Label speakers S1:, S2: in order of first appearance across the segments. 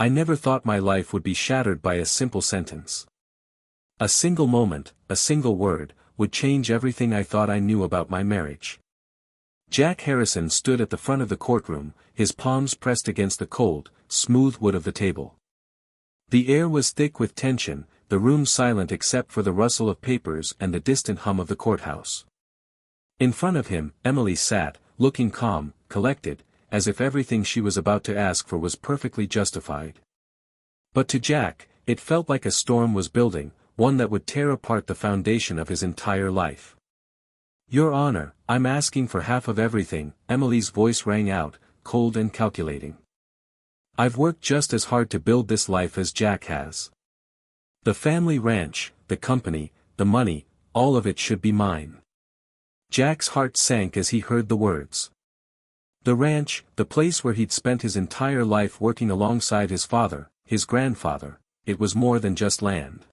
S1: I never thought my life would be shattered by a simple sentence. A single moment, a single word, would change everything I thought I knew about my marriage. Jack Harrison stood at the front of the courtroom, his palms pressed against the cold, smooth wood of the table. The air was thick with tension, the room silent except for the rustle of papers and the distant hum of the courthouse. In front of him, Emily sat, looking calm, collected, as if everything she was about to ask for was perfectly justified. But to Jack, it felt like a storm was building, one that would tear apart the foundation of his entire life. "Your Honor, I'm asking for half of everything," Emily's voice rang out, cold and calculating. "I've worked just as hard to build this life as Jack has. The family ranch, the company, the money, all of it should be mine." Jack's heart sank as he heard the words. The ranch, the place where he'd spent his entire life working alongside his father, his grandfather, it was more than just land.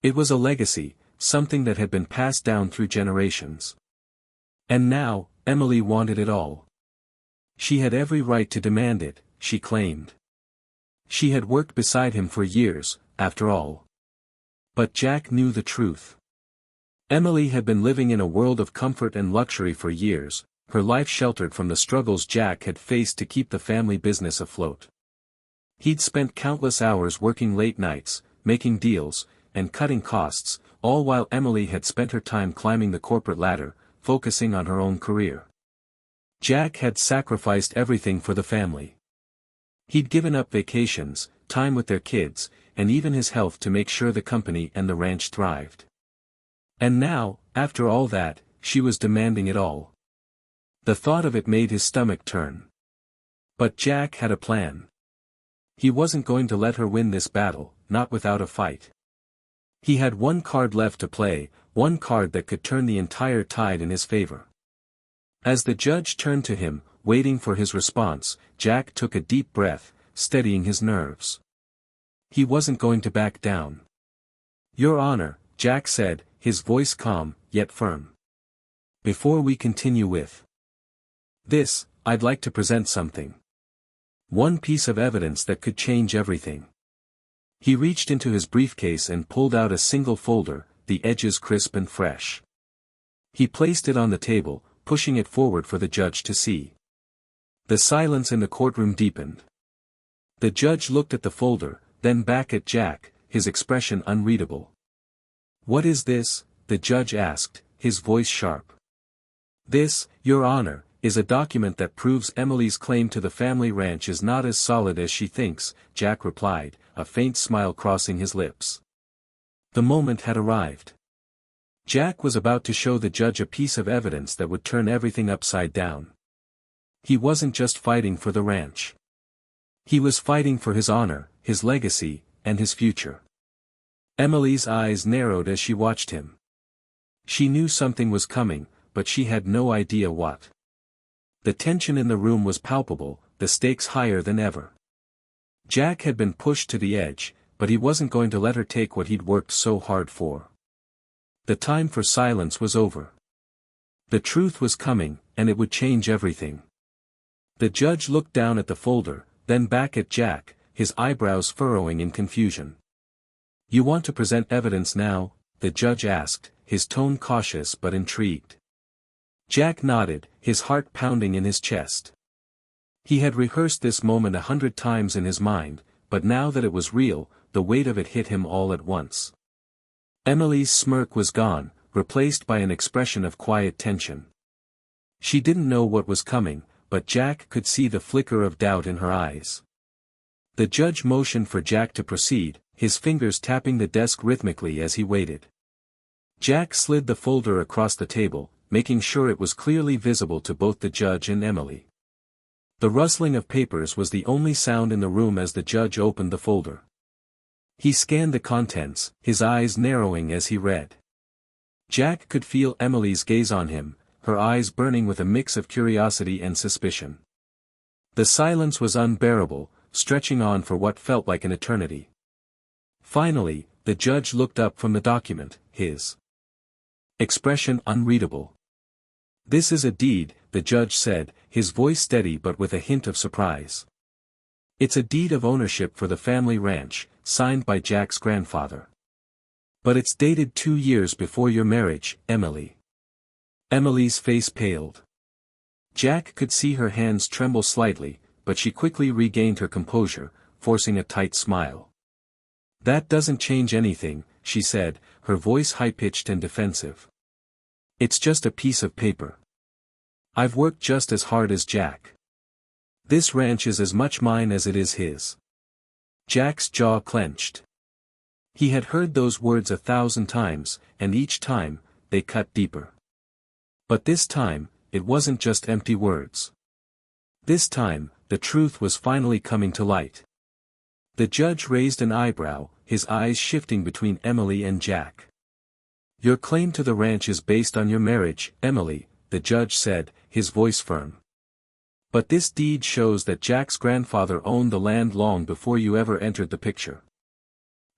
S1: It was a legacy, something that had been passed down through generations. And now, Emily wanted it all. She had every right to demand it, she claimed. She had worked beside him for years, after all. But Jack knew the truth. Emily had been living in a world of comfort and luxury for years, her life sheltered from the struggles Jack had faced to keep the family business afloat. He'd spent countless hours working late nights, making deals, and cutting costs, all while Emily had spent her time climbing the corporate ladder, focusing on her own career. Jack had sacrificed everything for the family. He'd given up vacations, time with their kids, and even his health to make sure the company and the ranch thrived. And now, after all that, she was demanding it all. The thought of it made his stomach turn. But Jack had a plan. He wasn't going to let her win this battle, not without a fight. He had one card left to play, one card that could turn the entire tide in his favor. As the judge turned to him, waiting for his response, Jack took a deep breath, steadying his nerves. He wasn't going to back down. "Your Honor," Jack said, his voice calm, yet firm. "Before we continue with this, I'd like to present something. One piece of evidence that could change everything." He reached into his briefcase and pulled out a single folder, the edges crisp and fresh. He placed it on the table, pushing it forward for the judge to see. The silence in the courtroom deepened. The judge looked at the folder, then back at Jack, his expression unreadable. "What is this?" the judge asked, his voice sharp. "This, Your Honor, is a document that proves Emily's claim to the family ranch is not as solid as she thinks," Jack replied, a faint smile crossing his lips. The moment had arrived. Jack was about to show the judge a piece of evidence that would turn everything upside down. He wasn't just fighting for the ranch. He was fighting for his honor, his legacy, and his future. Emily's eyes narrowed as she watched him. She knew something was coming, but she had no idea what. The tension in the room was palpable, the stakes higher than ever. Jack had been pushed to the edge, but he wasn't going to let her take what he'd worked so hard for. The time for silence was over. The truth was coming, and it would change everything. The judge looked down at the folder, then back at Jack, his eyebrows furrowing in confusion. "You want to present evidence now?" the judge asked, his tone cautious but intrigued. Jack nodded, his heart pounding in his chest. He had rehearsed this moment 100 times in his mind, but now that it was real, the weight of it hit him all at once. Emily's smirk was gone, replaced by an expression of quiet tension. She didn't know what was coming, but Jack could see the flicker of doubt in her eyes. The judge motioned for Jack to proceed, his fingers tapping the desk rhythmically as he waited. Jack slid the folder across the table, making sure it was clearly visible to both the judge and Emily. The rustling of papers was the only sound in the room as the judge opened the folder. He scanned the contents, his eyes narrowing as he read. Jack could feel Emily's gaze on him, her eyes burning with a mix of curiosity and suspicion. The silence was unbearable, stretching on for what felt like an eternity. Finally, the judge looked up from the document, his expression unreadable. "This is a deed," the judge said, his voice steady but with a hint of surprise. It's a deed of ownership for the family ranch, signed by Jack's grandfather. But it's dated 2 years before your marriage, Emily. Emily's face paled. Jack could see her hands tremble slightly, but she quickly regained her composure, forcing a tight smile. That doesn't change anything, she said, her voice high-pitched and defensive. It's just a piece of paper. I've worked just as hard as Jack. This ranch is as much mine as it is his. Jack's jaw clenched. He had heard those words 1,000 times, and each time, they cut deeper. But this time, it wasn't just empty words. This time, the truth was finally coming to light. The judge raised an eyebrow, his eyes shifting between Emily and Jack. Your claim to the ranch is based on your marriage, Emily, the judge said, his voice firm. But this deed shows that Jack's grandfather owned the land long before you ever entered the picture.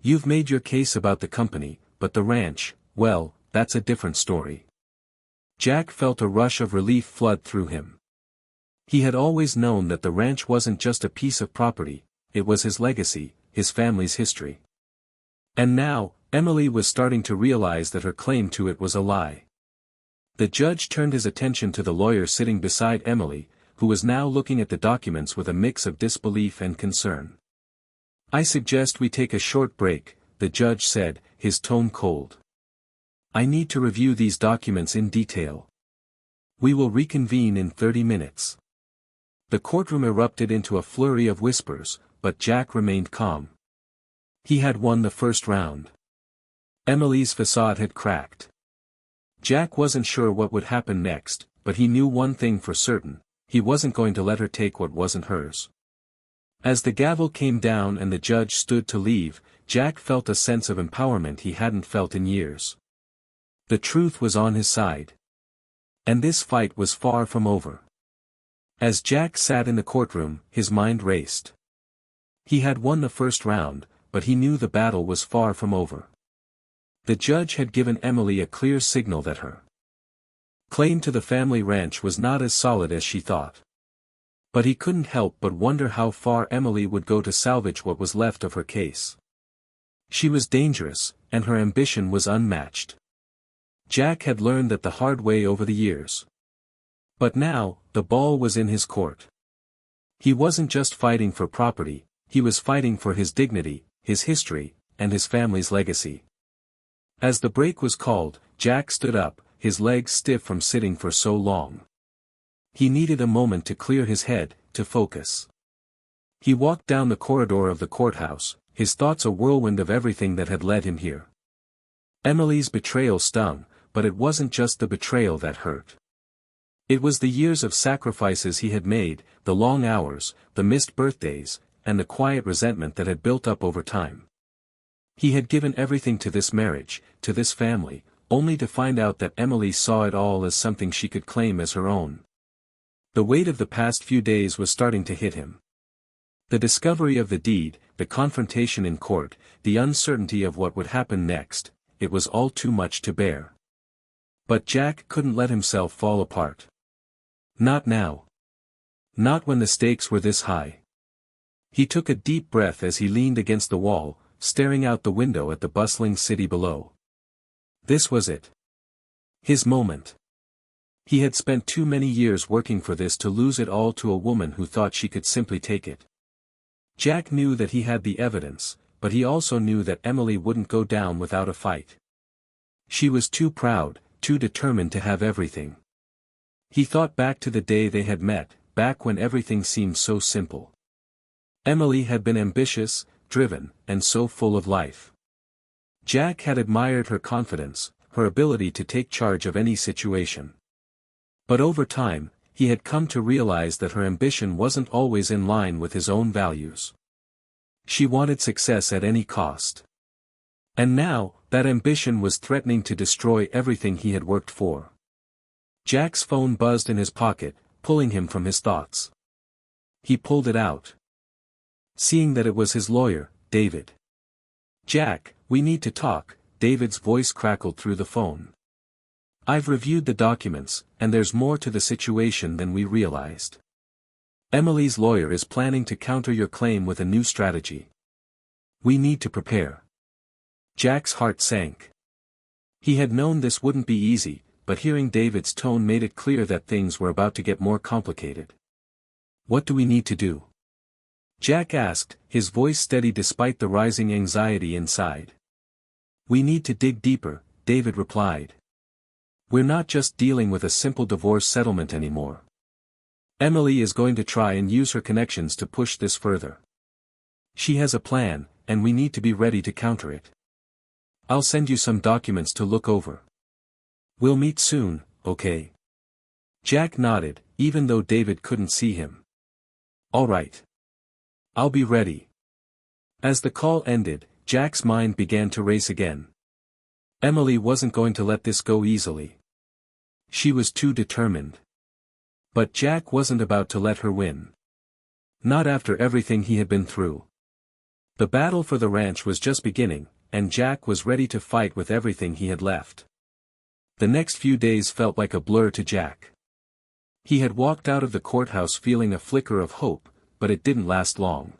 S1: You've made your case about the company, but the ranch, well, that's a different story. Jack felt a rush of relief flood through him. He had always known that the ranch wasn't just a piece of property, it was his legacy, his family's history. And now, Emily was starting to realize that her claim to it was a lie. The judge turned his attention to the lawyer sitting beside Emily, who was now looking at the documents with a mix of disbelief and concern. I suggest we take a short break, the judge said, his tone cold. I need to review these documents in detail. We will reconvene in 30 minutes. The courtroom erupted into a flurry of whispers, but Jack remained calm. He had won the first round. Emily's facade had cracked. Jack wasn't sure what would happen next, but he knew one thing for certain, he wasn't going to let her take what wasn't hers. As the gavel came down and the judge stood to leave, Jack felt a sense of empowerment he hadn't felt in years. The truth was on his side. And this fight was far from over. As Jack sat in the courtroom, his mind raced. He had won the first round, but he knew the battle was far from over. The judge had given Emily a clear signal that her claim to the family ranch was not as solid as she thought. But he couldn't help but wonder how far Emily would go to salvage what was left of her case. She was dangerous, and her ambition was unmatched. Jack had learned that the hard way over the years. But now, the ball was in his court. He wasn't just fighting for property, he was fighting for his dignity, his history, and his family's legacy. As the break was called, Jack stood up, his legs stiff from sitting for so long. He needed a moment to clear his head, to focus. He walked down the corridor of the courthouse, his thoughts a whirlwind of everything that had led him here. Emily's betrayal stung, but it wasn't just the betrayal that hurt. It was the years of sacrifices he had made, the long hours, the missed birthdays, and the quiet resentment that had built up over time. He had given everything to this marriage, to this family, only to find out that Emily saw it all as something she could claim as her own. The weight of the past few days was starting to hit him. The discovery of the deed, the confrontation in court, the uncertainty of what would happen next, it was all too much to bear. But Jack couldn't let himself fall apart. Not now. Not when the stakes were this high. He took a deep breath as he leaned against the wall, staring out the window at the bustling city below. This was it. His moment. He had spent too many years working for this to lose it all to a woman who thought she could simply take it. Jack knew that he had the evidence, but he also knew that Emily wouldn't go down without a fight. She was too proud, too determined to have everything. He thought back to the day they had met, back when everything seemed so simple. Emily had been ambitious, driven, and so full of life. Jack had admired her confidence, her ability to take charge of any situation. But over time, he had come to realize that her ambition wasn't always in line with his own values. She wanted success at any cost. And now, that ambition was threatening to destroy everything he had worked for. Jack's phone buzzed in his pocket, pulling him from his thoughts. He pulled it out. Seeing that it was his lawyer, David. "Jack, we need to talk," David's voice crackled through the phone. "I've reviewed the documents, and there's more to the situation than we realized." Emily's lawyer is planning to counter your claim with a new strategy. We need to prepare. Jack's heart sank. He had known this wouldn't be easy, but hearing David's tone made it clear that things were about to get more complicated. What do we need to do? Jack asked, his voice steady despite the rising anxiety inside. We need to dig deeper, David replied. We're not just dealing with a simple divorce settlement anymore. Emily is going to try and use her connections to push this further. She has a plan, and we need to be ready to counter it. I'll send you some documents to look over. We'll meet soon, okay? Jack nodded, even though David couldn't see him. All right. I'll be ready. As the call ended, Jack's mind began to race again. Emily wasn't going to let this go easily. She was too determined. But Jack wasn't about to let her win. Not after everything he had been through. The battle for the ranch was just beginning, and Jack was ready to fight with everything he had left. The next few days felt like a blur to Jack. He had walked out of the courthouse feeling a flicker of hope, but it didn't last long.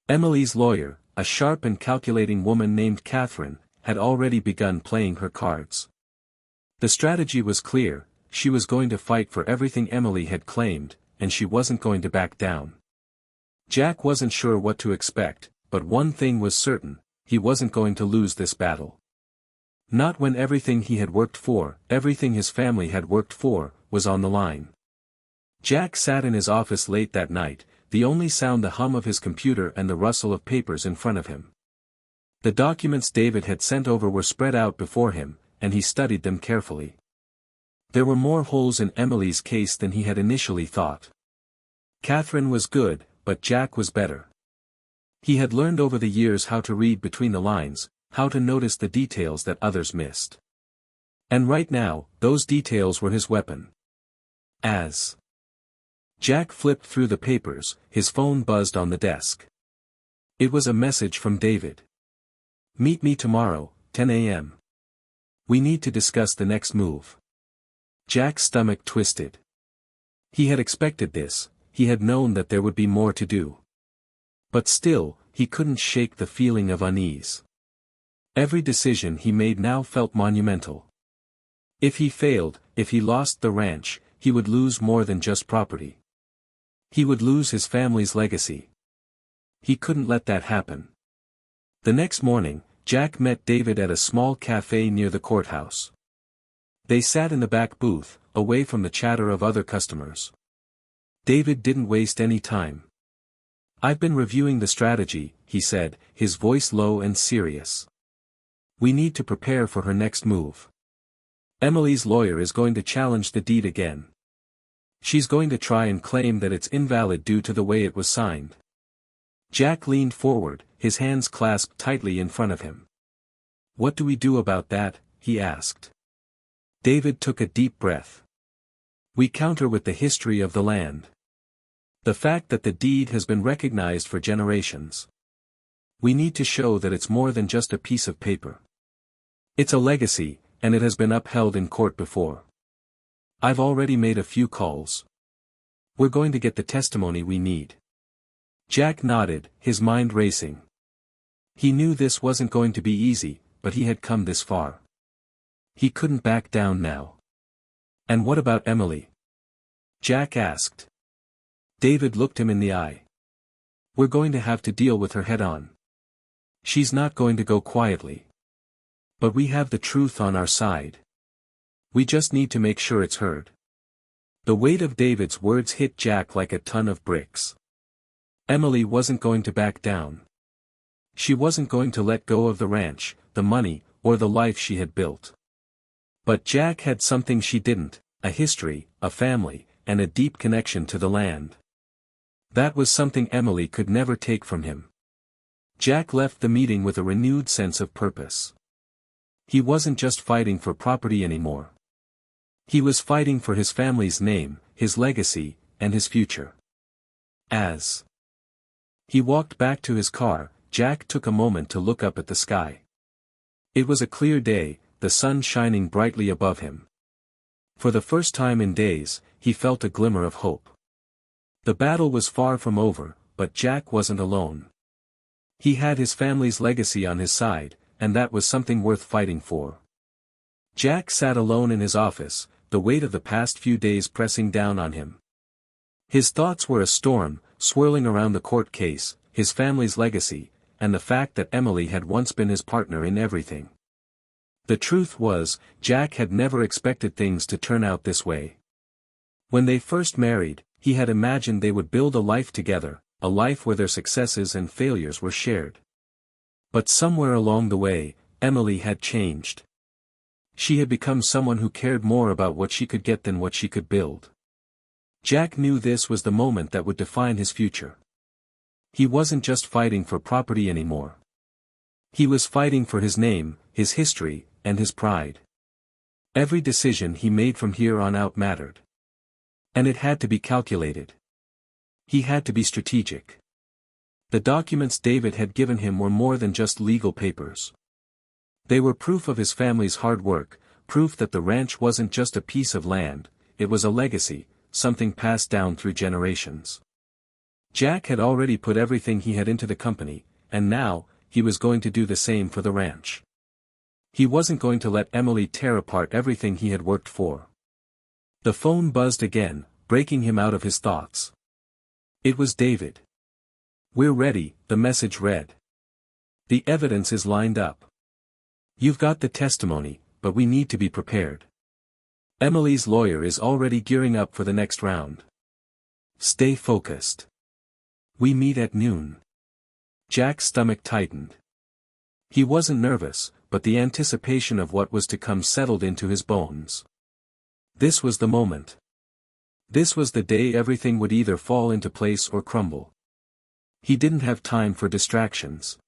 S1: Emily's lawyer, a sharp and calculating woman named Catherine, had already begun playing her cards. The strategy was clear: she was going to fight for everything Emily had claimed, and she wasn't going to back down. Jack wasn't sure what to expect, but one thing was certain: he wasn't going to lose this battle. Not when everything he had worked for, everything his family had worked for, was on the line. Jack sat in his office late that night, the only sound the hum of his computer and the rustle of papers in front of him. The documents David had sent over were spread out before him, and he studied them carefully. There were more holes in Emily's case than he had initially thought. Catherine was good, but Jack was better. He had learned over the years how to read between the lines, how to notice the details that others missed. And right now, those details were his weapon. As Jack flipped through the papers, his phone buzzed on the desk. It was a message from David. Meet me tomorrow, 10 a.m. We need to discuss the next move. Jack's stomach twisted. He had expected this, he had known that there would be more to do. But still, he couldn't shake the feeling of unease. Every decision he made now felt monumental. If he failed, if he lost the ranch, he would lose more than just property. He would lose his family's legacy. He couldn't let that happen. The next morning, Jack met David at a small cafe near the courthouse. They sat in the back booth, away from the chatter of other customers. David didn't waste any time. I've been reviewing the strategy, he said, his voice low and serious. We need to prepare for her next move. Emily's lawyer is going to challenge the deed again. She's going to try and claim that it's invalid due to the way it was signed. Jack leaned forward, his hands clasped tightly in front of him. What do we do about that? He asked. David took a deep breath. We counter with the history of the land. The fact that the deed has been recognized for generations. We need to show that it's more than just a piece of paper. It's a legacy, and it has been upheld in court before. I've already made a few calls. We're going to get the testimony we need. Jack nodded, his mind racing. He knew this wasn't going to be easy, but he had come this far. He couldn't back down now. And what about Emily? Jack asked. David looked him in the eye. We're going to have to deal with her head-on. She's not going to go quietly. But we have the truth on our side. We just need to make sure it's heard. The weight of David's words hit Jack like a ton of bricks. Emily wasn't going to back down. She wasn't going to let go of the ranch, the money, or the life she had built. But Jack had something she didn't: a history, a family, and a deep connection to the land. That was something Emily could never take from him. Jack left the meeting with a renewed sense of purpose. He wasn't just fighting for property anymore. He was fighting for his family's name, his legacy, and his future. As he walked back to his car, Jack took a moment to look up at the sky. It was a clear day, the sun shining brightly above him. For the first time in days, he felt a glimmer of hope. The battle was far from over, but Jack wasn't alone. He had his family's legacy on his side, and that was something worth fighting for. Jack sat alone in his office, the weight of the past few days pressing down on him. His thoughts were a storm, swirling around the court case, his family's legacy, and the fact that Emily had once been his partner in everything. The truth was, Jack had never expected things to turn out this way. When they first married, he had imagined they would build a life together, a life where their successes and failures were shared. But somewhere along the way, Emily had changed. She had become someone who cared more about what she could get than what she could build. Jack knew this was the moment that would define his future. He wasn't just fighting for property anymore. He was fighting for his name, his history, and his pride. Every decision he made from here on out mattered. And it had to be calculated. He had to be strategic. The documents David had given him were more than just legal papers. They were proof of his family's hard work, proof that the ranch wasn't just a piece of land, it was a legacy, something passed down through generations. Jack had already put everything he had into the company, and now, he was going to do the same for the ranch. He wasn't going to let Emily tear apart everything he had worked for. The phone buzzed again, breaking him out of his thoughts. It was David. "We're ready," the message read. "The evidence is lined up. You've got the testimony, but we need to be prepared. Emily's lawyer is already gearing up for the next round. Stay focused. We meet at noon." Jack's stomach tightened. He wasn't nervous, but the anticipation of what was to come settled into his bones. This was the moment. This was the day everything would either fall into place or crumble. He didn't have time for distractions.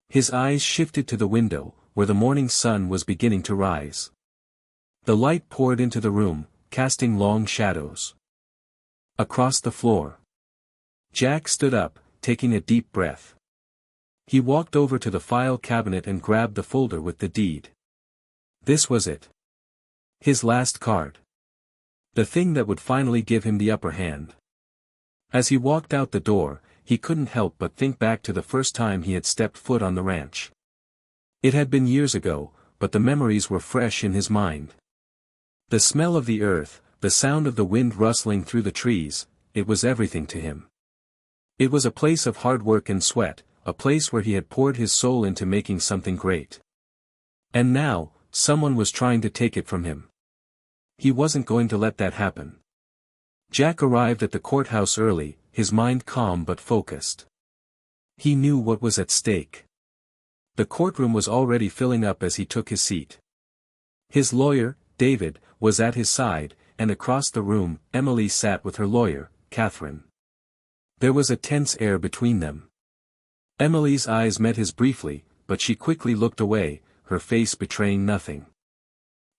S1: His eyes shifted to the window, where the morning sun was beginning to rise. The light poured into the room, casting long shadows. Across the floor. Jack stood up, taking a deep breath. He walked over to the file cabinet and grabbed the folder with the deed. This was it. His last card. The thing that would finally give him the upper hand. As he walked out the door, he couldn't help but think back to the first time he had stepped foot on the ranch. It had been years ago, but the memories were fresh in his mind. The smell of the earth, the sound of the wind rustling through the trees, it was everything to him. It was a place of hard work and sweat, a place where he had poured his soul into making something great. And now, someone was trying to take it from him. He wasn't going to let that happen. Jack arrived at the courthouse early, his mind calm but focused. He knew what was at stake. The courtroom was already filling up as he took his seat. His lawyer, David, was at his side, and across the room, Emily sat with her lawyer, Catherine. There was a tense air between them. Emily's eyes met his briefly, but she quickly looked away, her face betraying nothing.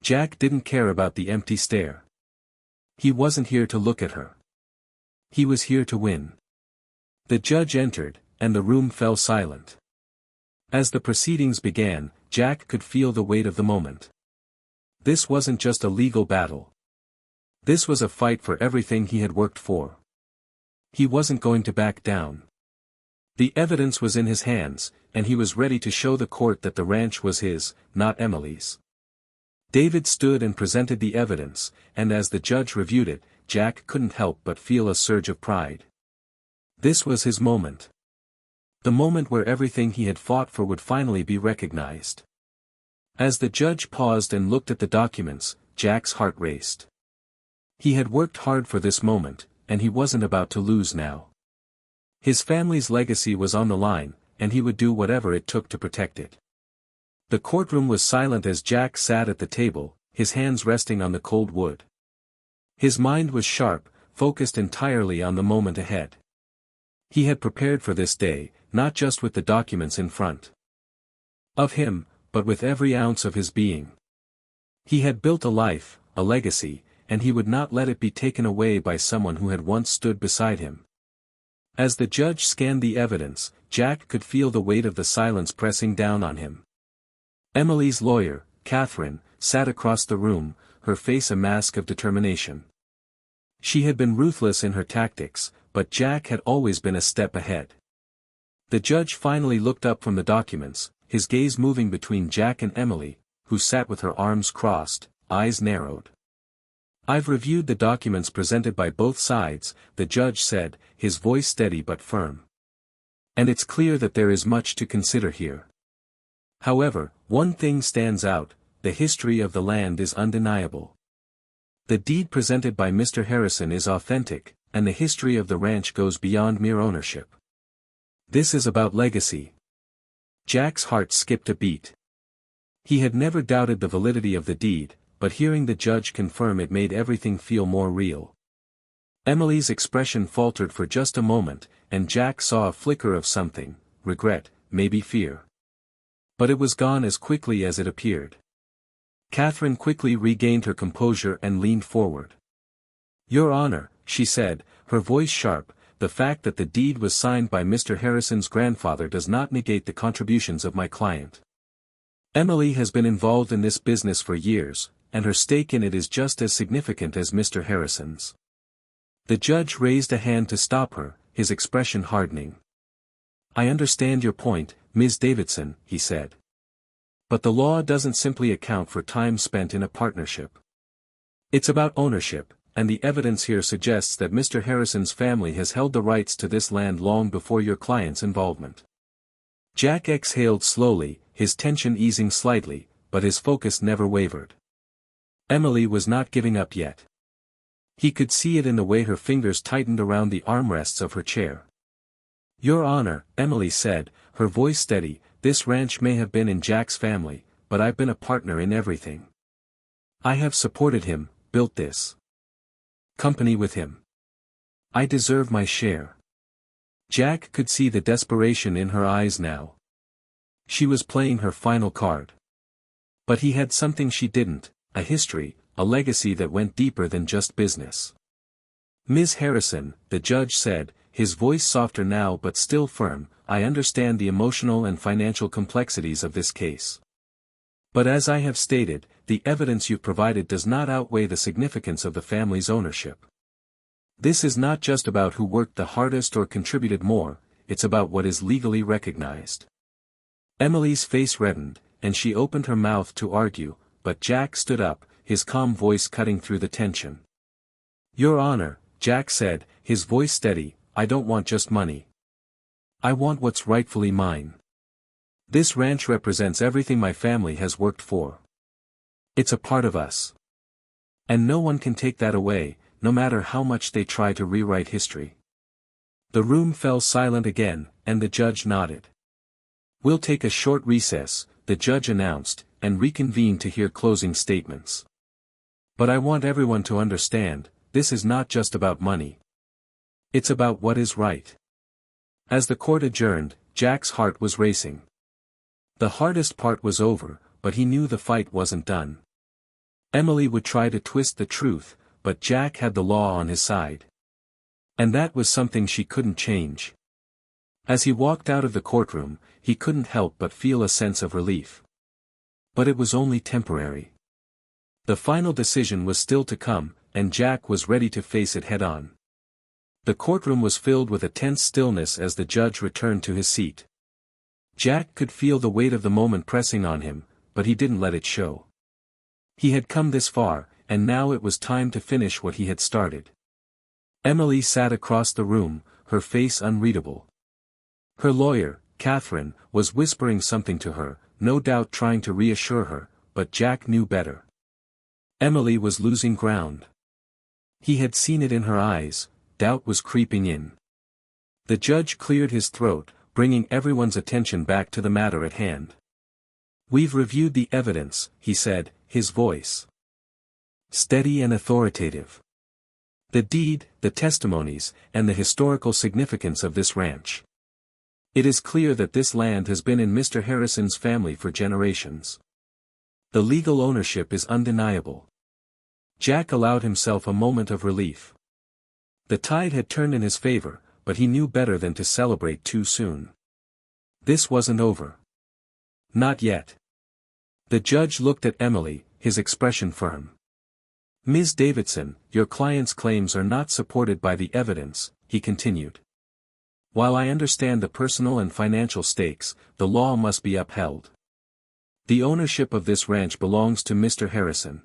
S1: Jack didn't care about the empty stare. He wasn't here to look at her. He was here to win. The judge entered, and the room fell silent. As the proceedings began, Jack could feel the weight of the moment. This wasn't just a legal battle. This was a fight for everything he had worked for. He wasn't going to back down. The evidence was in his hands, and he was ready to show the court that the ranch was his, not Emily's. David stood and presented the evidence, and as the judge reviewed it, Jack couldn't help but feel a surge of pride. This was his moment. The moment where everything he had fought for would finally be recognized. As the judge paused and looked at the documents, Jack's heart raced. He had worked hard for this moment, and he wasn't about to lose now. His family's legacy was on the line, and he would do whatever it took to protect it. The courtroom was silent as Jack sat at the table, his hands resting on the cold wood. His mind was sharp, focused entirely on the moment ahead. He had prepared for this day, not just with the documents in front of him, but with every ounce of his being. He had built a life, a legacy, and he would not let it be taken away by someone who had once stood beside him. As the judge scanned the evidence, Jack could feel the weight of the silence pressing down on him. Emily's lawyer, Catherine, sat across the room, her face a mask of determination. She had been ruthless in her tactics, but Jack had always been a step ahead. The judge finally looked up from the documents, his gaze moving between Jack and Emily, who sat with her arms crossed, eyes narrowed. "I've reviewed the documents presented by both sides," the judge said, his voice steady but firm. "And it's clear that there is much to consider here. However, one thing stands out: the history of the land is undeniable. The deed presented by Mr. Harrison is authentic, and the history of the ranch goes beyond mere ownership. This is about legacy." Jack's heart skipped a beat. He had never doubted the validity of the deed, but hearing the judge confirm it made everything feel more real. Emily's expression faltered for just a moment, and Jack saw a flicker of something: regret, maybe fear. But it was gone as quickly as it appeared. Catherine quickly regained her composure and leaned forward. "Your Honor," she said, her voice sharp, "the fact that the deed was signed by Mr. Harrison's grandfather does not negate the contributions of my client. Emily has been involved in this business for years, and her stake in it is just as significant as Mr. Harrison's." The judge raised a hand to stop her, his expression hardening. "I understand your point, Ms. Davidson," he said. "But the law doesn't simply account for time spent in a partnership. It's about ownership, and the evidence here suggests that Mr. Harrison's family has held the rights to this land long before your client's involvement." Jack exhaled slowly, his tension easing slightly, but his focus never wavered. Emily was not giving up yet. He could see it in the way her fingers tightened around the armrests of her chair. "Your Honor," Emily said, her voice steady, "this ranch may have been in Jack's family, but I've been a partner in everything. I have supported him, built this company with him. I deserve my share." Jack could see the desperation in her eyes now. She was playing her final card. But he had something she didn't: a history, a legacy that went deeper than just business. "Ms. Harrison," the judge said, his voice softer now but still firm, "I understand the emotional and financial complexities of this case. But as I have stated, the evidence you've provided does not outweigh the significance of the family's ownership. This is not just about who worked the hardest or contributed more, it's about what is legally recognized." Emily's face reddened, and she opened her mouth to argue, but Jack stood up, his calm voice cutting through the tension. "Your Honor," Jack said, his voice steady, "I don't want just money. I want what's rightfully mine. This ranch represents everything my family has worked for. It's a part of us. And no one can take that away, no matter how much they try to rewrite history." The room fell silent again, and the judge nodded. "We'll take a short recess," the judge announced, and reconvened to hear closing statements. "But I want everyone to understand, this is not just about money. It's about what is right." As the court adjourned, Jack's heart was racing. The hardest part was over, but he knew the fight wasn't done. Emily would try to twist the truth, but Jack had the law on his side. And that was something she couldn't change. As he walked out of the courtroom, he couldn't help but feel a sense of relief. But it was only temporary. The final decision was still to come, and Jack was ready to face it head-on. The courtroom was filled with a tense stillness as the judge returned to his seat. Jack could feel the weight of the moment pressing on him, but he didn't let it show. He had come this far, and now it was time to finish what he had started. Emily sat across the room, her face unreadable. Her lawyer, Catherine, was whispering something to her, no doubt trying to reassure her, but Jack knew better. Emily was losing ground. He had seen it in her eyes, doubt was creeping in. The judge cleared his throat, bringing everyone's attention back to the matter at hand. "We've reviewed the evidence," he said, his voice steady and authoritative. "The deed, the testimonies, and the historical significance of this ranch. It is clear that this land has been in Mr. Harrison's family for generations. The legal ownership is undeniable." Jack allowed himself a moment of relief. The tide had turned in his favor, but he knew better than to celebrate too soon. This wasn't over. Not yet. The judge looked at Emily, his expression firm. Ms. Davidson, your client's claims are not supported by the evidence, he continued. While I understand the personal and financial stakes, the law must be upheld. The ownership of this ranch belongs to Mr. Harrison.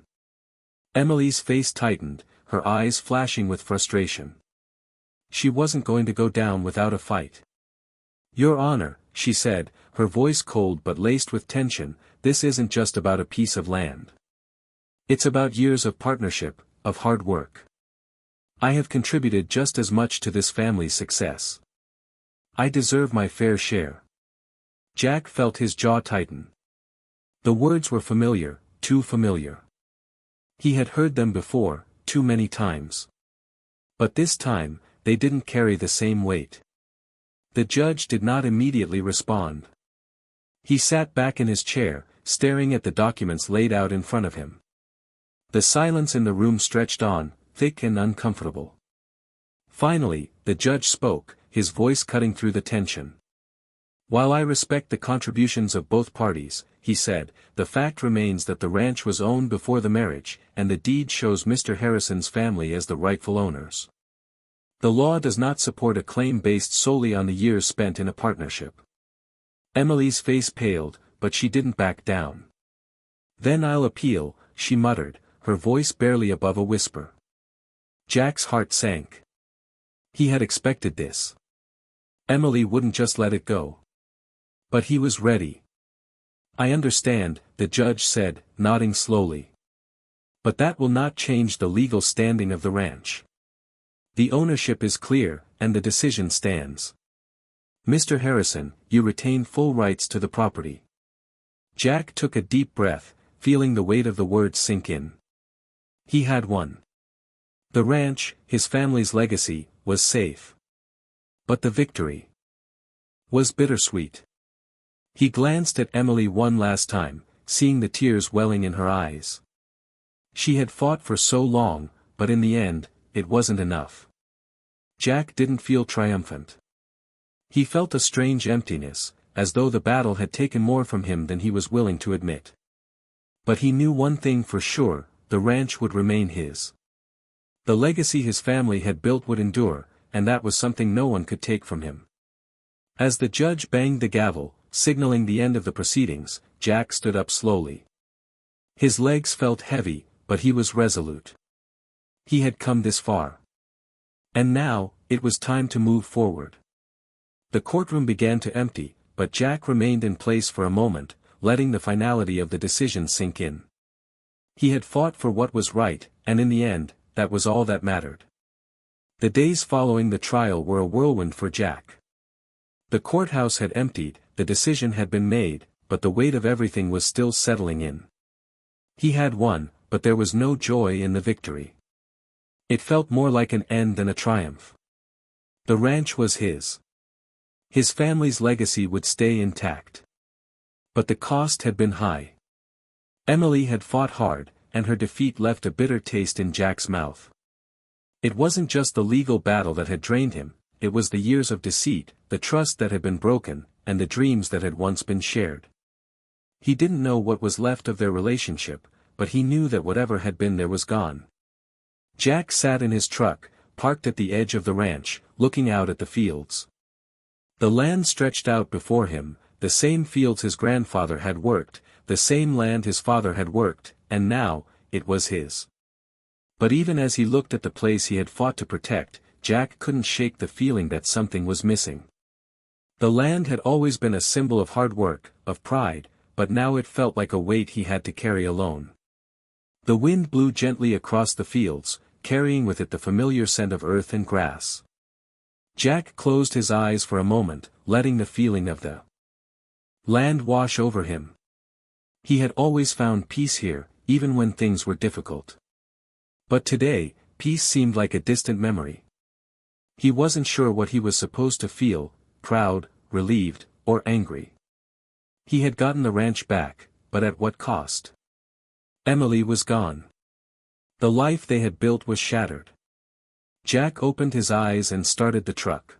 S1: Emily's face tightened, her eyes flashing with frustration. She wasn't going to go down without a fight. Your Honor, she said, her voice cold but laced with tension, this isn't just about a piece of land. It's about years of partnership, of hard work. I have contributed just as much to this family's success. I deserve my fair share. Jack felt his jaw tighten. The words were familiar, too familiar. He had heard them before, too many times. But this time, they didn't carry the same weight. The judge did not immediately respond. He sat back in his chair, staring at the documents laid out in front of him. The silence in the room stretched on, thick and uncomfortable. Finally, the judge spoke, his voice cutting through the tension. While I respect the contributions of both parties, he said, the fact remains that the ranch was owned before the marriage, and the deed shows Mr. Harrison's family as the rightful owners. The law does not support a claim based solely on the years spent in a partnership. Emily's face paled, but she didn't back down. Then I'll appeal, she muttered, her voice barely above a whisper. Jack's heart sank. He had expected this. Emily wouldn't just let it go. But he was ready. I understand, the judge said, nodding slowly. But that will not change the legal standing of the ranch. The ownership is clear, and the decision stands. Mr. Harrison, you retain full rights to the property. Jack took a deep breath, feeling the weight of the words sink in. He had won. The ranch, his family's legacy, was safe. But the victory was bittersweet. He glanced at Emily one last time, seeing the tears welling in her eyes. She had fought for so long, but in the end, it wasn't enough. Jack didn't feel triumphant. He felt a strange emptiness, as though the battle had taken more from him than he was willing to admit. But he knew one thing for sure, the ranch would remain his. The legacy his family had built would endure, and that was something no one could take from him. As the judge banged the gavel, signaling the end of the proceedings, Jack stood up slowly. His legs felt heavy, but he was resolute. He had come this far. And now, it was time to move forward. The courtroom began to empty, but Jack remained in place for a moment, letting the finality of the decision sink in. He had fought for what was right, and in the end, that was all that mattered. The days following the trial were a whirlwind for Jack. The courthouse had emptied, the decision had been made, but the weight of everything was still settling in. He had won, but there was no joy in the victory. It felt more like an end than a triumph. The ranch was his. His family's legacy would stay intact. But the cost had been high. Emily had fought hard, and her defeat left a bitter taste in Jack's mouth. It wasn't just the legal battle that had drained him, it was the years of deceit, the trust that had been broken, and the dreams that had once been shared. He didn't know what was left of their relationship, but he knew that whatever had been there was gone. Jack sat in his truck, parked at the edge of the ranch, looking out at the fields. The land stretched out before him, the same fields his grandfather had worked, the same land his father had worked, and now, it was his. But even as he looked at the place he had fought to protect, Jack couldn't shake the feeling that something was missing. The land had always been a symbol of hard work, of pride, but now it felt like a weight he had to carry alone. The wind blew gently across the fields, carrying with it the familiar scent of earth and grass. Jack closed his eyes for a moment, letting the feeling of the land wash over him. He had always found peace here, even when things were difficult. But today, peace seemed like a distant memory. He wasn't sure what he was supposed to feel, proud, relieved, or angry. He had gotten the ranch back, but at what cost? Emily was gone. The life they had built was shattered. Jack opened his eyes and started the truck.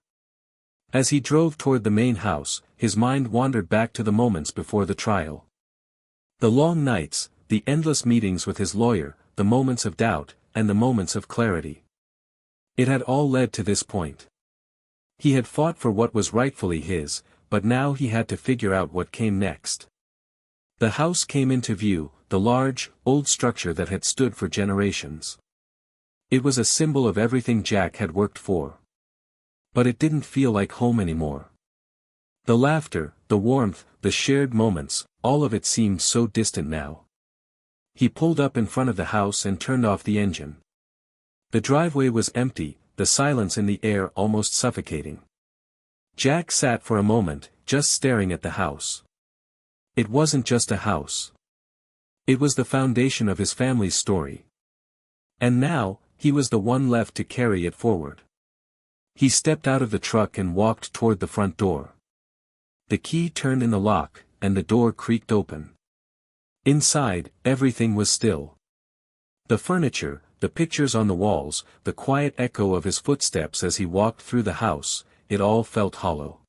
S1: As he drove toward the main house, his mind wandered back to the moments before the trial. The long nights, the endless meetings with his lawyer, the moments of doubt, and the moments of clarity. It had all led to this point. He had fought for what was rightfully his, but now he had to figure out what came next. The house came into view, the large, old structure that had stood for generations. It was a symbol of everything Jack had worked for. But it didn't feel like home anymore. The laughter, the warmth, the shared moments, all of it seemed so distant now. He pulled up in front of the house and turned off the engine. The driveway was empty, the silence in the air almost suffocating. Jack sat for a moment, just staring at the house. It wasn't just a house. It was the foundation of his family's story. And now, he was the one left to carry it forward. He stepped out of the truck and walked toward the front door. The key turned in the lock, and the door creaked open. Inside, everything was still. The furniture, the pictures on the walls, the quiet echo of his footsteps as he walked through the house, it all felt hollow.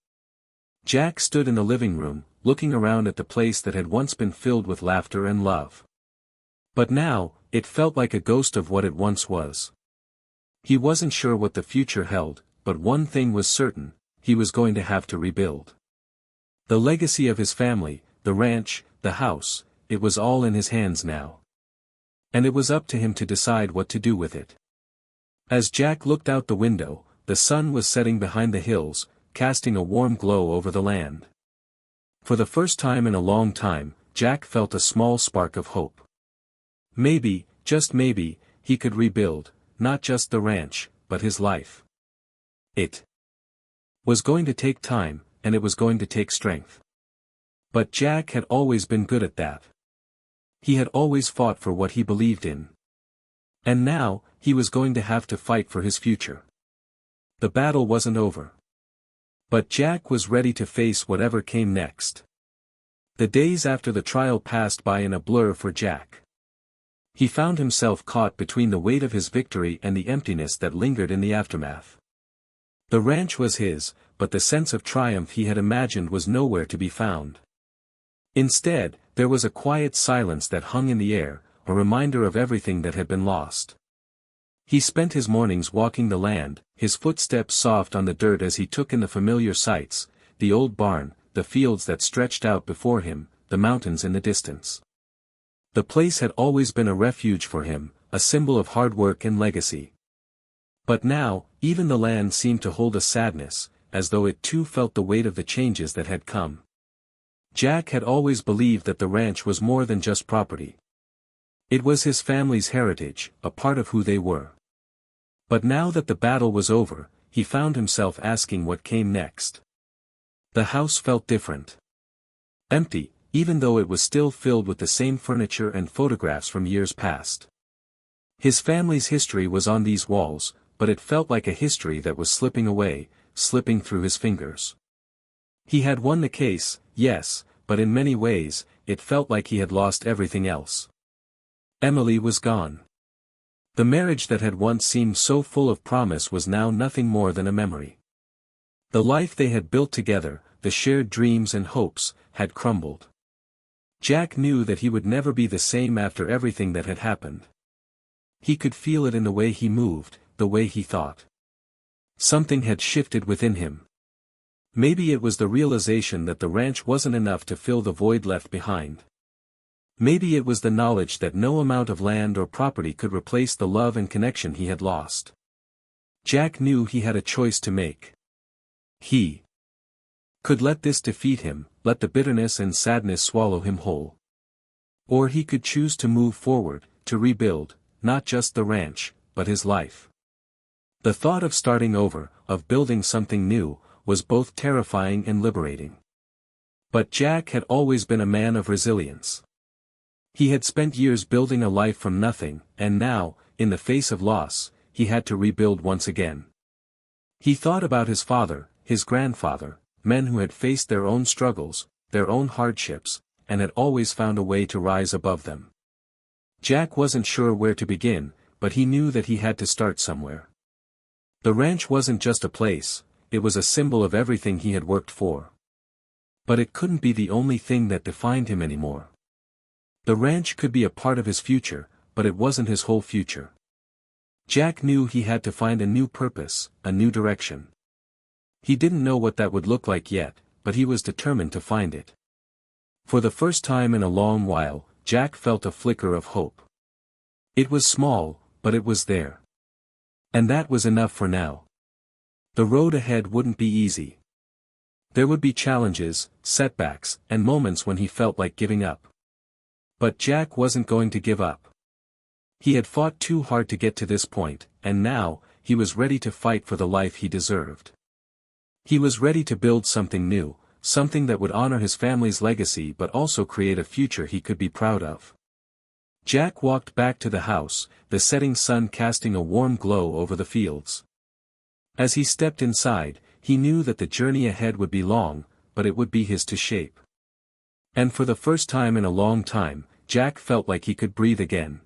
S1: Jack stood in the living room, looking around at the place that had once been filled with laughter and love. But now, it felt like a ghost of what it once was. He wasn't sure what the future held, but one thing was certain, he was going to have to rebuild. The legacy of his family, the ranch, the house, it was all in his hands now. And it was up to him to decide what to do with it. As Jack looked out the window, the sun was setting behind the hills, casting a warm glow over the land. For the first time in a long time, Jack felt a small spark of hope. Maybe, just maybe, he could rebuild, not just the ranch, but his life. It was going to take time, and it was going to take strength. But Jack had always been good at that. He had always fought for what he believed in. And now, he was going to have to fight for his future. The battle wasn't over. But Jack was ready to face whatever came next. The days after the trial passed by in a blur for Jack. He found himself caught between the weight of his victory and the emptiness that lingered in the aftermath. The ranch was his, but the sense of triumph he had imagined was nowhere to be found. Instead, there was a quiet silence that hung in the air, a reminder of everything that had been lost. He spent his mornings walking the land, his footsteps soft on the dirt as he took in the familiar sights, the old barn, the fields that stretched out before him, the mountains in the distance. The place had always been a refuge for him, a symbol of hard work and legacy. But now, even the land seemed to hold a sadness, as though it too felt the weight of the changes that had come. Jack had always believed that the ranch was more than just property. It was his family's heritage, a part of who they were. But now that the battle was over, he found himself asking what came next. The house felt different. Empty, even though it was still filled with the same furniture and photographs from years past. His family's history was on these walls, but it felt like a history that was slipping away, slipping through his fingers. He had won the case, yes, but in many ways, it felt like he had lost everything else. Emily was gone. The marriage that had once seemed so full of promise was now nothing more than a memory. The life they had built together, the shared dreams and hopes, had crumbled. Jack knew that he would never be the same after everything that had happened. He could feel it in the way he moved, the way he thought. Something had shifted within him. Maybe it was the realization that the ranch wasn't enough to fill the void left behind. Maybe it was the knowledge that no amount of land or property could replace the love and connection he had lost. Jack knew he had a choice to make. He could let this defeat him, let the bitterness and sadness swallow him whole. Or he could choose to move forward, to rebuild, not just the ranch, but his life. The thought of starting over, of building something new, was both terrifying and liberating. But Jack had always been a man of resilience. He had spent years building a life from nothing, and now, in the face of loss, he had to rebuild once again. He thought about his father, his grandfather, men who had faced their own struggles, their own hardships, and had always found a way to rise above them. Jack wasn't sure where to begin, but he knew that he had to start somewhere. The ranch wasn't just a place, it was a symbol of everything he had worked for. But it couldn't be the only thing that defined him anymore. The ranch could be a part of his future, but it wasn't his whole future. Jack knew he had to find a new purpose, a new direction. He didn't know what that would look like yet, but he was determined to find it. For the first time in a long while, Jack felt a flicker of hope. It was small, but it was there. And that was enough for now. The road ahead wouldn't be easy. There would be challenges, setbacks, and moments when he felt like giving up. But Jack wasn't going to give up. He had fought too hard to get to this point, and now, he was ready to fight for the life he deserved. He was ready to build something new, something that would honor his family's legacy but also create a future he could be proud of. Jack walked back to the house, the setting sun casting a warm glow over the fields. As he stepped inside, he knew that the journey ahead would be long, but it would be his to shape. And for the first time in a long time, Jack felt like he could breathe again.